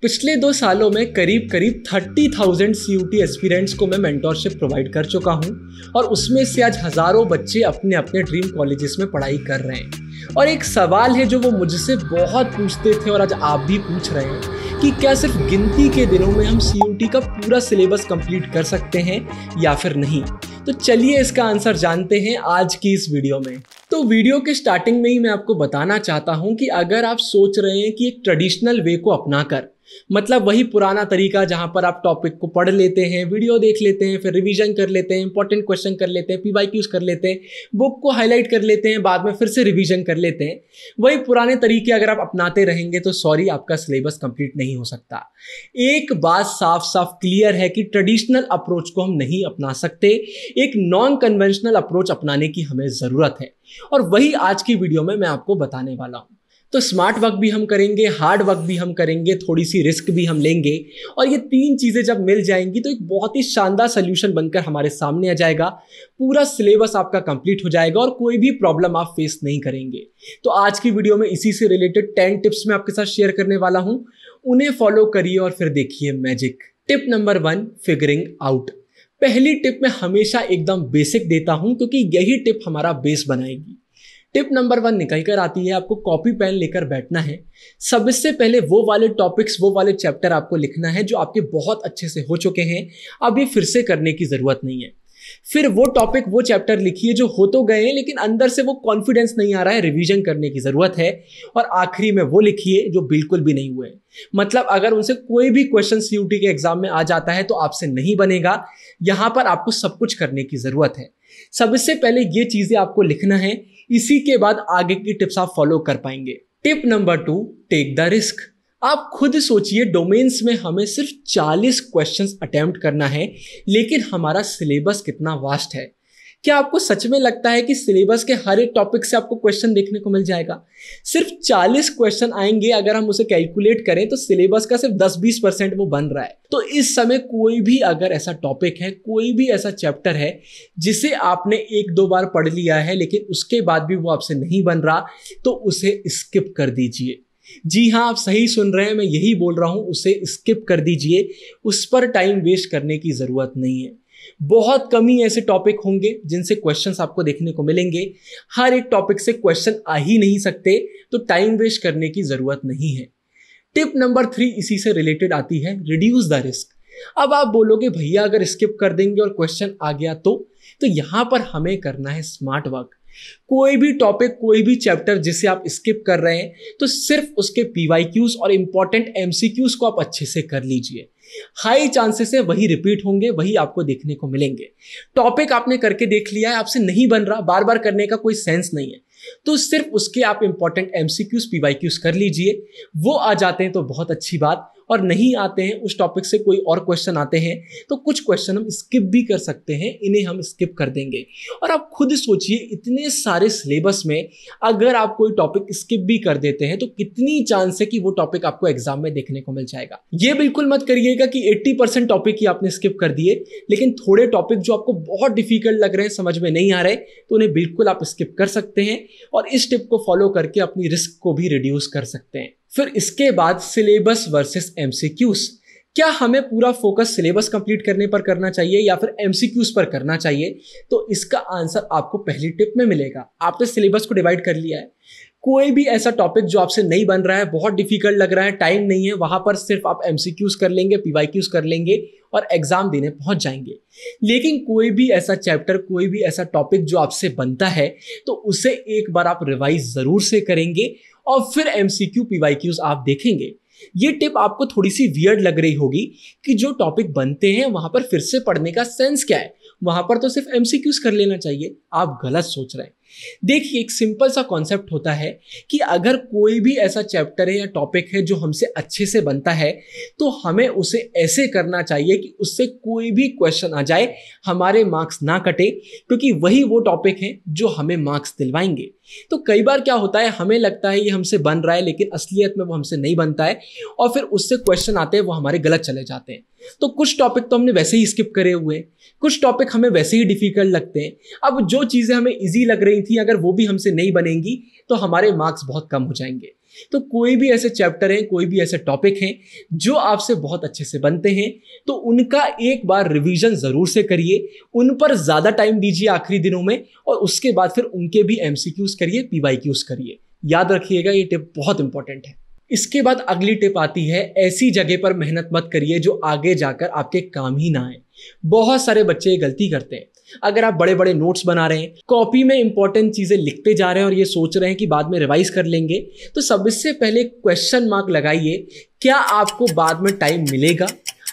पिछले 2 सालों में करीब 30,000 CUT एस्पिरेंट्स को मैं मेंटोरशिप प्रोवाइड कर चुका हूं और उसमें से आज हज़ारों बच्चे अपने अपने ड्रीम कॉलेजेस में पढ़ाई कर रहे हैं। और एक सवाल है जो वो मुझसे बहुत पूछते थे और आज आप भी पूछ रहे हैं कि क्या सिर्फ गिनती के दिनों में हम CUT का पूरा सिलेबस कंप्लीट कर सकते हैं या फिर नहीं। तो चलिए इसका आंसर जानते हैं आज की इस वीडियो में। तो वीडियो के स्टार्टिंग में ही मैं आपको बताना चाहता हूं कि अगर आप सोच रहे हैं कि एक ट्रेडिशनल वे को अपनाकर, मतलब वही पुराना तरीका जहां पर आप टॉपिक को पढ़ लेते हैं, वीडियो देख लेते हैं, फिर रिवीजन कर लेते हैं, इंपॉर्टेंट क्वेश्चन कर लेते हैं, PYQs कर लेते हैं, बुक को हाईलाइट कर लेते हैं, बाद में फिर से रिवीजन कर लेते हैं, वही पुराने तरीके अगर आप अपनाते रहेंगे तो सॉरी, आपका सिलेबस कंप्लीट नहीं हो सकता। एक बात साफ साफ क्लियर है कि ट्रेडिशनल अप्रोच को हम नहीं अपना सकते, एक नॉन कन्वेंशनल अप्रोच अपनाने की हमें जरूरत है और वही आज की वीडियो में मैं आपको बताने वाला हूं। तो स्मार्ट वर्क भी हम करेंगे, हार्ड वर्क भी हम करेंगे, थोड़ी सी रिस्क भी हम लेंगे और ये 3 चीज़ें जब मिल जाएंगी तो एक बहुत ही शानदार सोल्यूशन बनकर हमारे सामने आ जाएगा। पूरा सिलेबस आपका कंप्लीट हो जाएगा और कोई भी प्रॉब्लम आप फेस नहीं करेंगे। तो आज की वीडियो में इसी से रिलेटेड 10 टिप्स मैं आपके साथ शेयर करने वाला हूं, उन्हें फॉलो करिए और फिर देखिए magic. Tip number 1, figuring out. पहली टिप मैं हमेशा एकदम बेसिक देता हूं क्योंकि यही टिप हमारा बेस बनाएगी। टिप नंबर 1 निकल कर आती है, आपको कॉपी पेन लेकर बैठना है। सबसे पहले वो वाले टॉपिक्स, वो वाले चैप्टर आपको लिखना है जो आपके बहुत अच्छे से हो चुके हैं, अब ये फिर से करने की जरूरत नहीं है। फिर वो टॉपिक, वो चैप्टर लिखिए जो हो तो गए हैं लेकिन अंदर से वो कॉन्फिडेंस नहीं आ रहा है, रिवीजन करने की जरूरत है। और आखिरी में वो लिखिए जो बिल्कुल भी नहीं हुए। मतलब अगर उनसे कोई भी क्वेश्चन CUT के एग्जाम में आ जाता है तो आपसे नहीं बनेगा, यहां पर आपको सब कुछ करने की जरूरत है। सबसे पहले ये चीजें आपको लिखना है, इसी के बाद आगे की टिप्स आप फॉलो कर पाएंगे। Tip number 2, take the risk. आप खुद सोचिए, डोमेन्स में हमें सिर्फ 40 क्वेश्चंस अटेम्प्ट करना है लेकिन हमारा सिलेबस कितना वास्ट है। क्या आपको सच में लगता है कि सिलेबस के हर एक टॉपिक से आपको क्वेश्चन देखने को मिल जाएगा? सिर्फ 40 क्वेश्चन आएंगे, अगर हम उसे कैलकुलेट करें तो सिलेबस का सिर्फ 10-20% वो बन रहा है। तो इस समय कोई भी अगर ऐसा टॉपिक है, कोई भी ऐसा चैप्टर है जिसे आपने 1-2 बार पढ़ लिया है लेकिन उसके बाद भी वो आपसे नहीं बन रहा, तो उसे स्किप कर दीजिए। जी हाँ, आप सही सुन रहे हैं, मैं यही बोल रहा हूं, उसे स्किप कर दीजिए। उस पर टाइम वेस्ट करने की जरूरत नहीं है। बहुत कम ही ऐसे टॉपिक होंगे जिनसे क्वेश्चंस आपको देखने को मिलेंगे। हर एक टॉपिक से क्वेश्चन आ ही नहीं सकते, तो टाइम वेस्ट करने की जरूरत नहीं है। टिप नंबर 3 इसी से रिलेटेड आती है, रिड्यूस द रिस्क। अब आप बोलोगे भैया अगर स्किप कर देंगे और क्वेश्चन आ गया तो यहां पर हमें करना है स्मार्ट वर्क। कोई भी टॉपिक, कोई भी चैप्टर जिसे आप स्किप कर रहे हैं तो सिर्फ उसके PYQs और इंपॉर्टेंट MCQs को आप अच्छे से कर लीजिए। हाई चांसेस है वही रिपीट होंगे, वही आपको देखने को मिलेंगे। टॉपिक आपने करके देख लिया है, आपसे नहीं बन रहा, बार बार करने का कोई सेंस नहीं है, तो सिर्फ उसके आप इंपॉर्टेंट MCQs PYQs कर लीजिए। वो आ जाते हैं तो बहुत अच्छी बात, और नहीं आते हैं, उस टॉपिक से कोई और क्वेश्चन आते हैं तो कुछ क्वेश्चन हम स्किप भी कर सकते हैं, इन्हें हम स्किप कर देंगे। और आप खुद सोचिए, इतने सारे सिलेबस में अगर आप कोई टॉपिक स्किप भी कर देते हैं तो कितनी चांस है कि वो टॉपिक आपको एग्जाम में देखने को मिल जाएगा। ये बिल्कुल मत करिएगा कि 80% टॉपिक ही आपने स्किप कर दिए, लेकिन थोड़े टॉपिक जो आपको बहुत डिफिकल्ट लग रहे हैं, समझ में नहीं आ रहे, तो उन्हें बिल्कुल आप स्किप कर सकते हैं और इस टिप को फॉलो करके अपनी रिस्क को भी रिड्यूस कर सकते हैं। फिर इसके बाद सिलेबस वर्सेस MCQs। क्या हमें पूरा फोकस सिलेबस कंप्लीट करने पर करना चाहिए या फिर MCQs पर करना चाहिए? तो इसका आंसर आपको पहली टिप में मिलेगा। आपने सिलेबस को डिवाइड कर लिया है, कोई भी ऐसा टॉपिक जो आपसे नहीं बन रहा है, बहुत डिफिकल्ट लग रहा है, टाइम नहीं है, वहां पर सिर्फ आप MCQs कर लेंगे, PYQs कर लेंगे और एग्जाम देने पहुंच जाएंगे। लेकिन कोई भी ऐसा चैप्टर, कोई भी ऐसा टॉपिक जो आपसे बनता है तो उसे एक बार आप रिवाइज जरूर से करेंगे और फिर MCQ PYQs आप देखेंगे। ये टिप आपको थोड़ी सी वियर्ड लग रही होगी कि जो टॉपिक बनते हैं वहां पर फिर से पढ़ने का सेंस क्या है, वहां पर तो सिर्फ MCQs कर लेना चाहिए। आप गलत सोच रहे हैं। देखिए, एक सिंपल सा कॉन्सेप्ट होता है कि अगर कोई भी ऐसा चैप्टर है या टॉपिक है जो हमसे अच्छे से बनता है तो हमें उसे ऐसे करना चाहिए कि उससे कोई भी क्वेश्चन आ जाए, हमारे मार्क्स ना कटे, क्योंकि वही वो टॉपिक है जो हमें मार्क्स दिलवाएंगे। तो कई बार क्या होता है, हमें लगता है ये हमसे बन रहा है लेकिन असलियत में वो हमसे नहीं बनता है और फिर उससे क्वेश्चन आते हैं वो हमारे गलत चले जाते हैं। तो कुछ टॉपिक तो हमने वैसे ही स्किप करे हुए हैं, कुछ टॉपिक हमें वैसे ही डिफिकल्ट लगते हैं। अब जो चीजें हमें इजी लग रही थी, अगर वो भी हमसे नहीं बनेंगी तो हमारे मार्क्स बहुत कम हो जाएंगे। तो कोई भी ऐसे चैप्टर हैं, कोई भी ऐसे टॉपिक हैं जो आपसे बहुत अच्छे से बनते हैं, तो उनका एक बार रिवीजन ज़रूर से करिए, उन पर ज़्यादा टाइम दीजिए आखिरी दिनों में, और उसके बाद फिर उनके भी MCQs करिए, PYQs करिए। याद रखिएगा, ये टिप बहुत इंपॉर्टेंट है। इसके बाद अगली टिप आती है, ऐसी जगह पर मेहनत मत करिए जो आगे जाकर आपके काम ही ना आए। बहुत सारे बच्चे ये गलती करते हैं। अगर आप बड़े बड़े नोट्स बना रहे हैं, कॉपी में इंपॉर्टेंट चीजें लिखते जा रहे हैं और ये सोच रहे हैं कि बाद में रिवाइज कर लेंगे, तो सबसे पहले क्वेश्चन मार्क लगाइए, क्या आपको बाद में टाइम मिलेगा?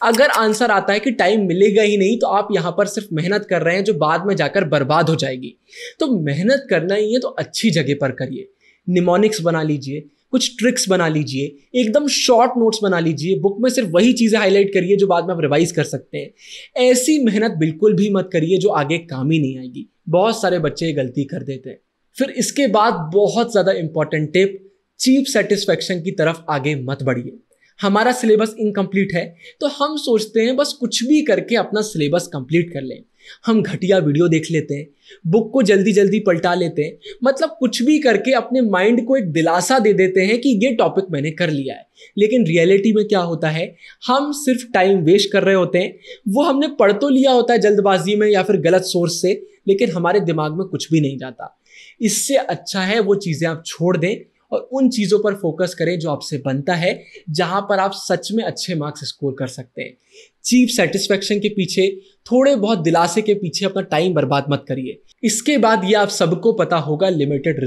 अगर आंसर आता है कि टाइम मिलेगा ही नहीं, तो आप यहां पर सिर्फ मेहनत कर रहे हैं जो बाद में जाकर बर्बाद हो जाएगी। तो मेहनत करना ही है तो अच्छी जगह पर करिए। निमोनिक्स बना लीजिए, कुछ ट्रिक्स बना लीजिए, एकदम शॉर्ट नोट्स बना लीजिए, बुक में सिर्फ वही चीज़ें हाईलाइट करिए जो बाद में आप रिवाइज कर सकते हैं। ऐसी मेहनत बिल्कुल भी मत करिए जो आगे काम ही नहीं आएगी। बहुत सारे बच्चे ये गलती कर देते हैं। फिर इसके बाद बहुत ज़्यादा इंपॉर्टेंट टिप, चीप सेटिस्फैक्शन की तरफ आगे मत बढ़िए। हमारा सिलेबस इनकम्प्लीट है तो हम सोचते हैं बस कुछ भी करके अपना सिलेबस कंप्लीट कर लें। हम घटिया वीडियो देख लेते हैं, बुक को जल्दी जल्दी पलटा लेते हैं, मतलब कुछ भी करके अपने माइंड को एक दिलासा दे देते हैं कि ये टॉपिक मैंने कर लिया है। लेकिन रियलिटी में क्या होता है, हम सिर्फ टाइम वेस्ट कर रहे होते हैं। वो हमने पढ़ तो लिया होता है जल्दबाजी में या फिर गलत सोर्स से, लेकिन हमारे दिमाग में कुछ भी नहीं जाता। इससे अच्छा है वो चीज़ें आप छोड़ दें और उन चीज़ों पर फोकस करें जो आपसे बनता है, जहां पर आप सच में अच्छे मार्क्स स्कोर कर सकते हैं। चीप सेटिस्फैक्शन के पीछे, थोड़े बहुत दिलासे के पीछे अपना टाइम बर्बाद मत करिए। इसके बाद ये आप सबको पता होगा, लिमिटेड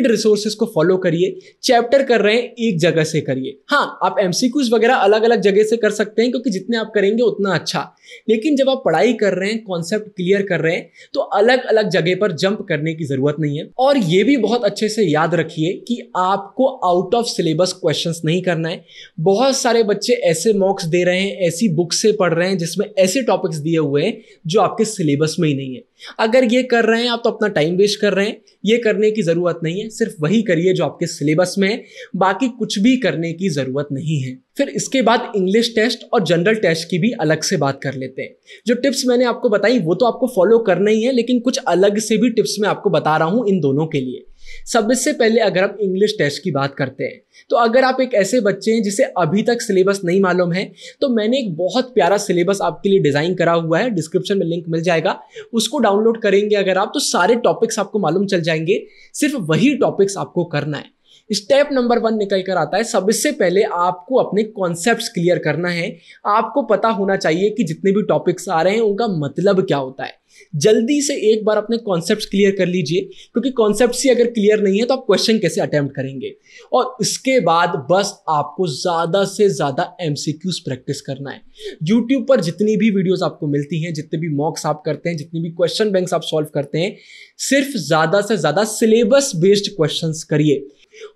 रिसोर्सेस को फॉलो करिए। चैप्टर कर रहे हैं एक जगह से करिए। हाँ, आप MCQs वगैरह अलग अलग जगह से कर सकते हैं, क्योंकि जितने आप करेंगे उतना अच्छा। लेकिन जब आप पढ़ाई कर रहे हैं, कॉन्सेप्ट क्लियर कर रहे हैं, तो अलग अलग जगह पर जंप करने की जरूरत नहीं है। और ये भी बहुत अच्छे से याद रखिए कि आपको आउट ऑफ सिलेबस क्वेश्चंस नहीं करना है। बहुत सारे बच्चे ऐसे मॉक्स दे रहे हैं, ऐसी बुक से पढ़ रहे हैं जिसमें ऐसे टॉपिक्स दिए हुए हैं जो आपके सिलेबस में ही नहीं है। अगर ये कर रहे हैं आप, तो अपना टाइम वेस्ट कर रहे हैं। ये करने की जरूरत नहीं है। सिर्फ वही करिए जो आपके सिलेबस में है, बाकी कुछ भी करने की जरूरत नहीं है। फिर इसके बाद इंग्लिश टेस्ट और जनरल टेस्ट की भी अलग से बात कर लेते हैं। जो टिप्स मैंने आपको बताई वो तो आपको फॉलो करना ही है, लेकिन कुछ अलग से भी टिप्स मैं आपको बता रहा हूं इन दोनों के लिए। सबसे पहले अगर आप इंग्लिश टेस्ट की बात करते हैं, तो अगर आप एक ऐसे बच्चे हैं जिसे अभी तक सिलेबस नहीं मालूम है, तो मैंने एक बहुत प्यारा सिलेबस आपके लिए डिजाइन करा हुआ है, डिस्क्रिप्शन में लिंक मिल जाएगा। उसको डाउनलोड करेंगे अगर आप, तो सारे टॉपिक्स आपको मालूम चल जाएंगे। सिर्फ वही टॉपिक्स आपको करना है। स्टेप नंबर 1 निकल कर आता है, सबसे पहले आपको अपने कॉन्सेप्ट्स क्लियर करना है। आपको पता होना चाहिए कि जितने भी टॉपिक्स आ रहे हैं उनका मतलब क्या होता है। जल्दी से एक बार अपने कॉन्सेप्ट्स क्लियर कर लीजिए, क्योंकि कॉन्सेप्ट्स ही अगर क्लियर नहीं है तो आप क्वेश्चन कैसे अटेम्प्ट करेंगे। और इसके बाद बस आपको ज्यादा से ज्यादा MCQs प्रैक्टिस करना है। यूट्यूब पर जितनी भी वीडियोस आपको मिलती हैं, जितने भी मॉक्स आप करते हैं, जितनी भी क्वेश्चन बैंक्स आप सॉल्व करते हैं, सिर्फ ज्यादा से ज्यादा सिलेबस बेस्ड क्वेश्चंस करिए।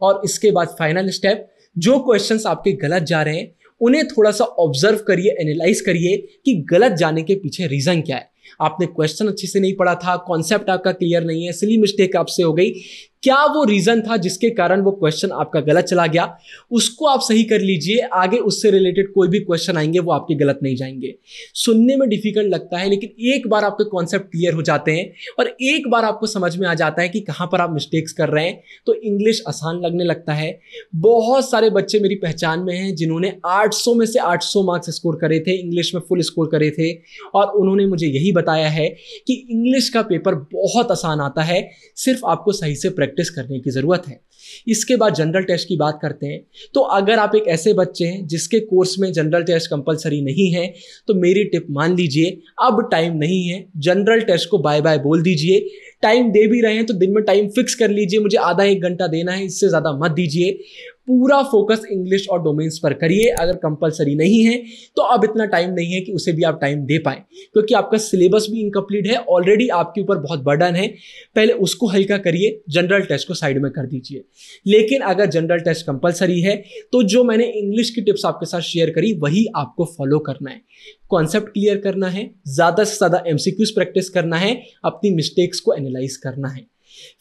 और इसके बाद फाइनल स्टेप, जो क्वेश्चंस आपके गलत जा रहे हैं उन्हें थोड़ा सा ऑब्जर्व करिए, एनालाइज करिए कि गलत जाने के पीछे रीजन क्या है। आपने क्वेश्चन अच्छे से नहीं पढ़ा था, कॉन्सेप्ट आपका क्लियर नहीं है, सिली मिस्टेक आपसे हो गई, क्या वो रीजन था जिसके कारण वो क्वेश्चन आपका गलत चला गया, उसको आप सही कर लीजिए। आगे उससे रिलेटेड कोई भी क्वेश्चन आएंगे वो आपके गलत नहीं जाएंगे। सुनने में डिफिकल्ट लगता है, लेकिन एक बार आपके कॉन्सेप्ट क्लियर हो जाते हैं और एक बार आपको समझ में आ जाता है कि कहां पर आप मिस्टेक्स कर रहे हैं, तो इंग्लिश आसान लगने लगता है। बहुत सारे बच्चे मेरी पहचान में हैं जिन्होंने 800 में से 800 मार्क्स स्कोर करे थे, इंग्लिश में फुल स्कोर करे थे, और उन्होंने मुझे यही बताया है कि इंग्लिश का पेपर बहुत आसान आता है, सिर्फ आपको सही से प्रैक्टिस करने की जरूरत है। इसके बाद जनरल टेस्ट की बात करते हैं, तो अगर आप एक ऐसे बच्चे हैं जिसके कोर्स में जनरल टेस्ट कंपलसरी नहीं है, तो मेरी टिप मान लीजिए, अब टाइम नहीं है, जनरल टेस्ट को बाय बाय बोल दीजिए। टाइम दे भी रहे हैं तो दिन में टाइम फिक्स कर लीजिए, मुझे आधा 1 घंटा देना है, इससे ज्यादा मत दीजिए। पूरा फोकस इंग्लिश और डोमेन्स पर करिए। अगर कंपलसरी नहीं है तो अब इतना टाइम नहीं है कि उसे भी आप टाइम दे पाए, क्योंकि आपका सिलेबस भी इनकम्प्लीट है, ऑलरेडी आपके ऊपर बहुत बर्डन है। पहले उसको हल्का करिए, जनरल टेस्ट को साइड में कर दीजिए। लेकिन अगर जनरल टेस्ट कंपलसरी है तो जो मैंने इंग्लिश की टिप्स आपके साथ शेयर करी वही आपको फॉलो करना है। कॉन्सेप्ट क्लियर करना है, ज्यादा से ज्यादा MCQs प्रैक्टिस करना है, अपनी मिस्टेक्स को एनालाइज करना है।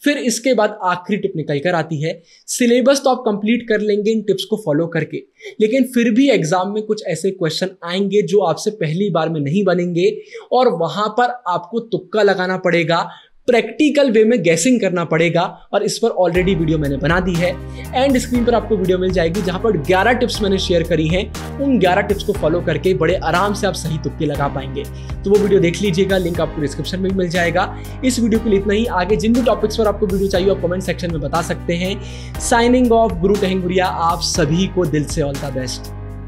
फिर इसके बाद आखिरी टिप निकल कर आती है, सिलेबस तो आप कंप्लीट कर लेंगे इन टिप्स को फॉलो करके, लेकिन फिर भी एग्जाम में कुछ ऐसे क्वेश्चन आएंगे जो आपसे पहली बार में नहीं बनेंगे और वहां पर आपको तुक्का लगाना पड़ेगा, प्रैक्टिकल वे में गैसिंग करना पड़ेगा और इस पर ऑलरेडी वीडियो मैंने बना दी है। एंड स्क्रीन पर आपको वीडियो मिल जाएगी जहां पर 11 टिप्स मैंने शेयर करी हैं। उन 11 टिप्स को फॉलो करके बड़े आराम से आप सही तुक्के लगा पाएंगे। तो वो वीडियो देख लीजिएगा, लिंक आपको डिस्क्रिप्शन में भी मिल जाएगा। इस वीडियो के लिए इतना ही। आगे जिन भी टॉपिक्स पर आपको वीडियो चाहिए आप कमेंट सेक्शन में बता सकते हैं। साइनिंग ऑफ, गुरु टेहंग भूरिया। आप सभी को दिल से ऑल द बेस्ट।